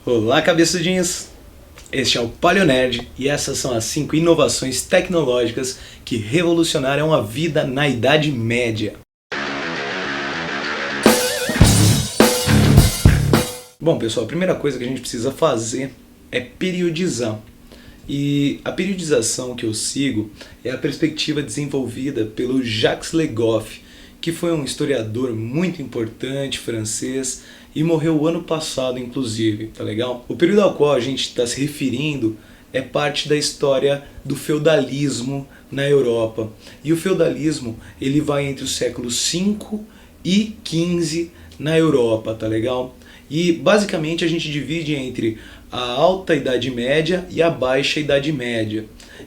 Olá, cabeçudinhos! Este é o Paleonerd e essas são as 5 inovações tecnológicas que revolucionaram a vida na Idade Média. Bom, pessoal, a primeira coisa que a gente precisa fazer é periodizar. E a periodização que eu sigo é a perspectiva desenvolvida pelo Jacques Le Goff, que foi um historiador muito importante francês e morreu o ano passado, inclusive, tá legal? O período ao qual a gente está se referindo é parte da história do feudalismo na Europa. E o feudalismo ele vai entre os séculos 5 e 15 na Europa, tá legal? E basicamente a gente divide entre a alta Idade Média e a baixa Idade Média.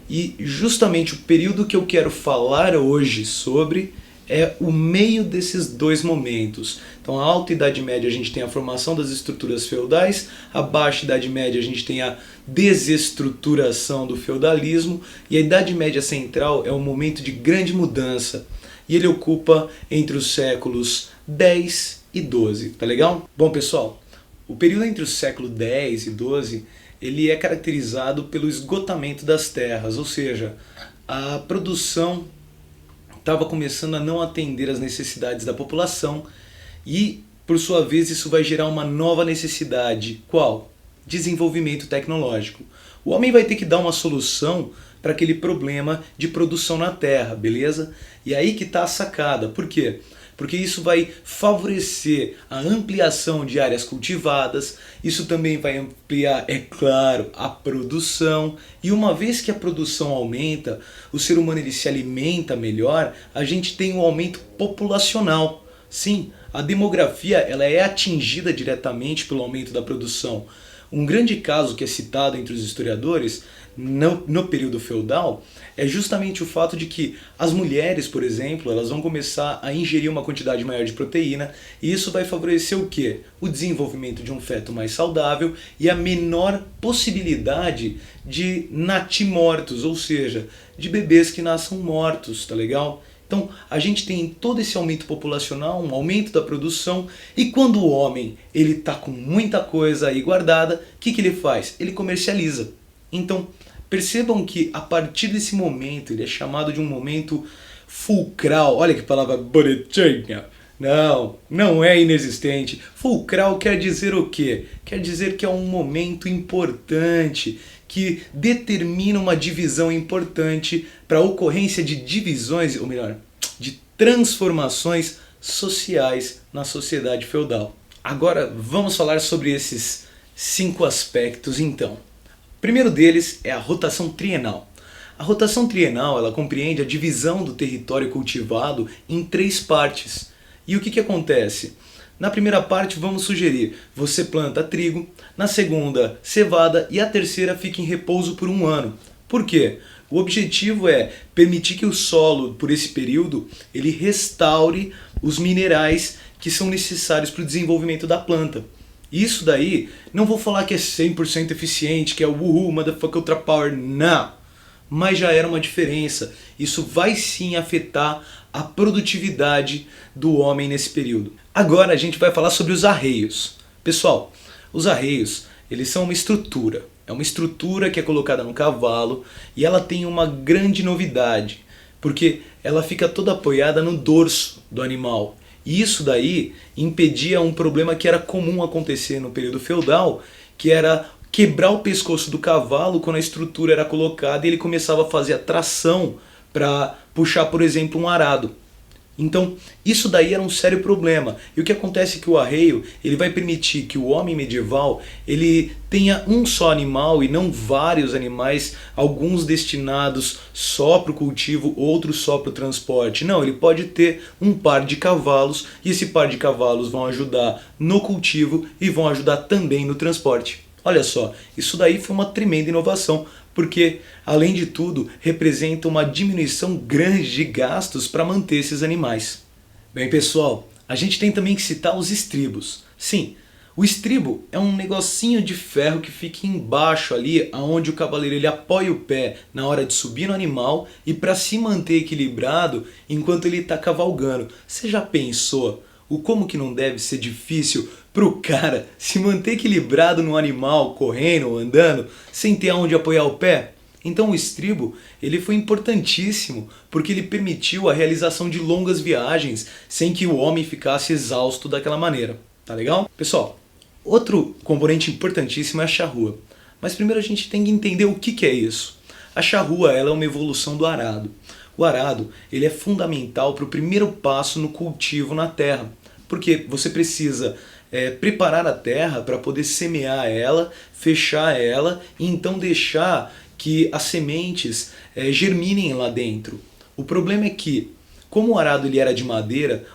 E justamente o período que eu quero falar hoje sobre é o meio desses dois momentos. Então, a alta Idade Média a gente tem a formação das estruturas feudais, a baixa Idade Média a gente tem a desestruturação do feudalismo, e a Idade Média Central é um momento de grande mudança, e ele ocupa entre os séculos 10 e 12, tá legal? Bom, pessoal, o período entre o século 10 e 12 ele é caracterizado pelo esgotamento das terras, ou seja, a produção estava começando a não atender às necessidades da população e, por sua vez, isso vai gerar uma nova necessidade. Qual? Desenvolvimento tecnológico. O homem vai ter que dar uma solução para aquele problema de produção na Terra, beleza? E aí que está a sacada. Por quê? Porque isso vai favorecer a ampliação de áreas cultivadas, isso também vai ampliar, é claro, a produção, e uma vez que a produção aumenta, o ser humano ele se alimenta melhor, a gente tem um aumento populacional. Sim, a demografia ela é atingida diretamente pelo aumento da produção. Um grande caso que é citado entre os historiadores no período feudal é justamente o fato de que as mulheres, por exemplo, elas vão começar a ingerir uma quantidade maior de proteína e isso vai favorecer o quê? O desenvolvimento de um feto mais saudável e a menor possibilidade de natimortos, ou seja, de bebês que nasçam mortos, tá legal? Então a gente tem todo esse aumento populacional, um aumento da produção, e quando o homem ele está com muita coisa aí guardada, o que ele faz? Ele comercializa. Então percebam que a partir desse momento, ele é chamado de um momento fulcral, olha que palavra bonitinha, não é inexistente. Fulcral quer dizer o quê? Quer dizer que é um momento importante, que determina uma divisão importante para a ocorrência de divisões, ou melhor, de transformações sociais na sociedade feudal. Agora vamos falar sobre esses 5 aspectos então. O primeiro deles é a rotação trienal. A rotação trienal ela compreende a divisão do território cultivado em 3 partes. E o que acontece? Na primeira parte vamos sugerir, você planta trigo, na segunda cevada e a terceira fica em repouso por 1 ano. Por quê? O objetivo é permitir que o solo, por esse período, ele restaure os minerais que são necessários para o desenvolvimento da planta. Isso daí, não vou falar que é 100% eficiente, que é o woohoo, motherfucker ultra power, não. Mas já era uma diferença. Isso vai sim afetar a produtividade do homem nesse período. Agora a gente vai falar sobre os arreios. Pessoal, os arreios, eles são uma estrutura. É uma estrutura que é colocada no cavalo e ela tem uma grande novidade, porque ela fica toda apoiada no dorso do animal. E isso daí impedia um problema que era comum acontecer no período feudal, que era quebrar o pescoço do cavalo quando a estrutura era colocada e ele começava a fazer a tração para puxar, por exemplo, um arado. Então, isso daí era um sério problema. E o que acontece é que o arreio ele vai permitir que o homem medieval ele tenha um só animal e não vários animais, alguns destinados só para o cultivo, outros só para o transporte. Não, ele pode ter um par de cavalos e esse par de cavalos vão ajudar no cultivo e vão ajudar também no transporte. Olha só, isso daí foi uma tremenda inovação, porque, além de tudo, representa uma diminuição grande de gastos para manter esses animais. Bem, pessoal, a gente tem também que citar os estribos. Sim, o estribo é um negocinho de ferro que fica embaixo ali, onde o cavaleiro ele apoia o pé na hora de subir no animal e para se manter equilibrado enquanto ele está cavalgando. Você já pensou O como que não deve ser difícil pro cara se manter equilibrado no animal, correndo ou andando, sem ter aonde apoiar o pé? Então o estribo ele foi importantíssimo porque ele permitiu a realização de longas viagens sem que o homem ficasse exausto daquela maneira. Tá legal? Pessoal, outro componente importantíssimo é a charrua. Mas primeiro a gente tem que entender o que é isso. A charrua ela é uma evolução do arado. O arado ele é fundamental para o primeiro passo no cultivo na terra. Porque você precisa preparar a terra para poder semear ela, fechar ela e então deixar que as sementes germinem lá dentro. O problema é que, como o arado ele era de madeira,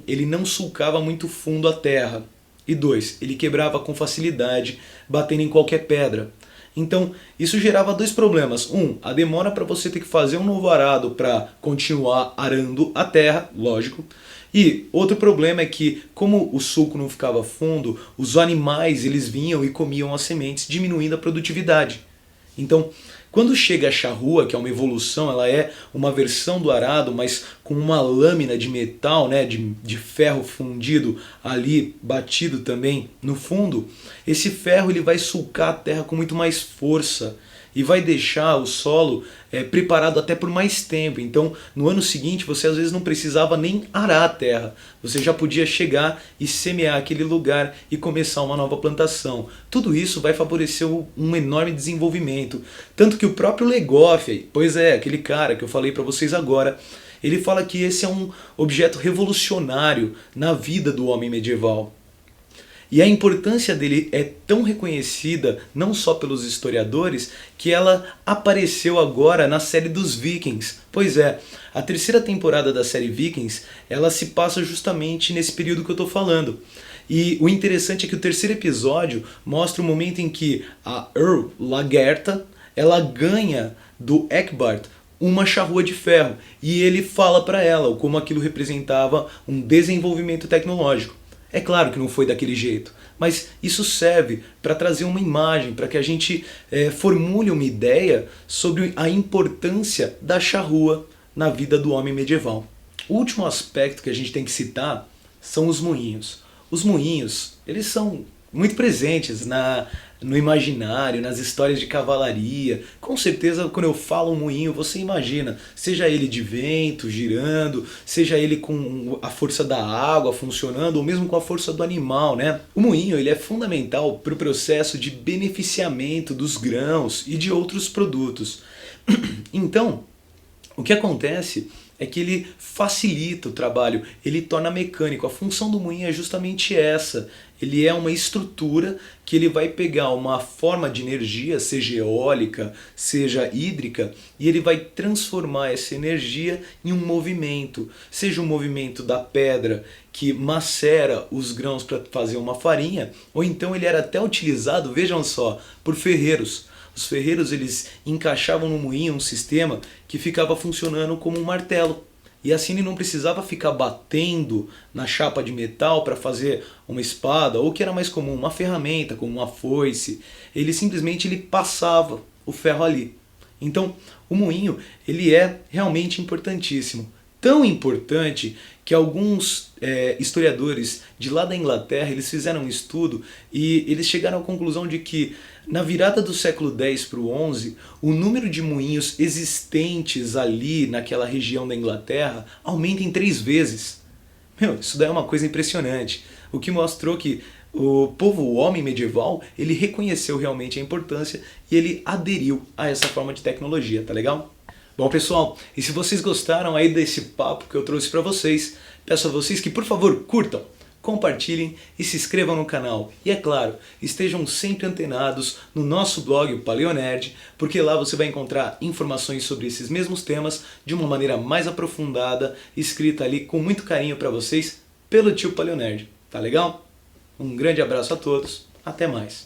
ele não sulcava muito fundo a terra, e ele quebrava com facilidade, batendo em qualquer pedra. Então, isso gerava dois problemas. A demora para você ter que fazer um novo arado para continuar arando a terra, lógico. E outro problema é que, como o sulco não ficava fundo, os animais eles vinham e comiam as sementes, diminuindo a produtividade. Então, quando chega a charrua, que é uma evolução, ela é uma versão do arado, mas com uma lâmina de metal, né, de ferro fundido ali, batido também no fundo, esse ferro ele vai sulcar a terra com muito mais força e vai deixar o solo preparado até por mais tempo. Então, no ano seguinte, você às vezes não precisava nem arar a terra. Você já podia chegar e semear aquele lugar e começar uma nova plantação. Tudo isso vai favorecer um enorme desenvolvimento. Tanto que o próprio Legoff, aquele cara que eu falei para vocês agora, ele fala que esse é um objeto revolucionário na vida do homem medieval. E a importância dele é tão reconhecida, não só pelos historiadores, que ela apareceu agora na série dos Vikings. Pois é, a terceira temporada da série Vikings, ela se passa justamente nesse período que eu estou falando. E o interessante é que o terceiro episódio mostra o momento em que a Earl Lagertha, ela ganha do Eckbart uma charrua de ferro. E ele fala para ela como aquilo representava um desenvolvimento tecnológico. É claro que não foi daquele jeito, mas isso serve para trazer uma imagem, para que a gente formule uma ideia sobre a importância da charrua na vida do homem medieval. O último aspecto que a gente tem que citar são os moinhos. Os moinhos, eles são muito presentes no imaginário, nas histórias de cavalaria. Com certeza, quando eu falo moinho, você imagina, seja ele de vento, girando, seja ele com a força da água funcionando, ou mesmo com a força do animal, né? O moinho ele é fundamental para o processo de beneficiamento dos grãos e de outros produtos. Então, o que acontece é que ele facilita o trabalho, ele torna mecânico. A função do moinho é justamente essa. Ele é uma estrutura que ele vai pegar uma forma de energia, seja eólica, seja hídrica, e ele vai transformar essa energia em um movimento. Seja o movimento da pedra que macera os grãos para fazer uma farinha, ou então ele era até utilizado, vejam só, por ferreiros. Os ferreiros eles encaixavam no moinho um sistema que ficava funcionando como um martelo. E assim ele não precisava ficar batendo na chapa de metal para fazer uma espada, ou que era mais comum, uma ferramenta, como uma foice. Ele simplesmente passava o ferro ali. Então o moinho ele é realmente importantíssimo. Tão importante que alguns historiadores de lá da Inglaterra eles fizeram um estudo e eles chegaram à conclusão de que na virada do século X para o XI, o número de moinhos existentes ali naquela região da Inglaterra aumenta em 3 vezes. Isso daí é uma coisa impressionante. O que mostrou que o homem medieval, ele reconheceu realmente a importância e ele aderiu a essa forma de tecnologia, tá legal? Bom pessoal, e se vocês gostaram aí desse papo que eu trouxe para vocês, peço a vocês que por favor curtam, compartilhem e se inscrevam no canal. E é claro, estejam sempre antenados no nosso blog, o Paleonerd, porque lá você vai encontrar informações sobre esses mesmos temas de uma maneira mais aprofundada, escrita ali com muito carinho para vocês pelo tio Paleonerd. Tá legal? Um grande abraço a todos, até mais.